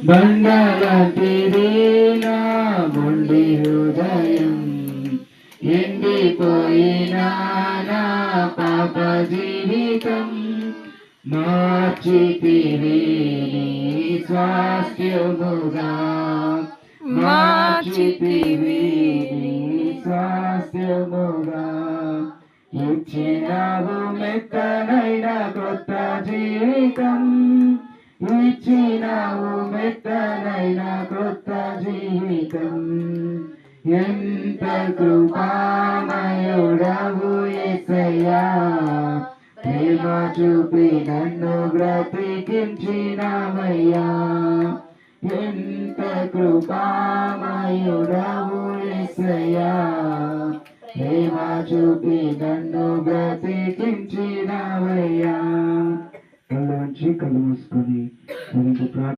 బండలాంటిది నా మొండి హృదయం, ఎండిపోయినా నా పాప జీవితం మార్చితివి నీ స్వాస్థ్యముగా, మార్చితివి నీ స్వాస్థ్యముగా. ఇచ్చినావు మెత్తనైన కొత్త జీవితం, ఇచ్చినావు మెత్తనైన కొత్త జీవితం. ఎంత కృపామయుడవు యేసయ్యా, ప్రేమ చూపి నన్ను బ్రతికించినావయ్యా. ఎంత కృపామయుడవు యేసయ్యా, ప్రేమ చూపి నన్ను బ్రతికించినావయ్యా. కళ్ళు మూసుకొని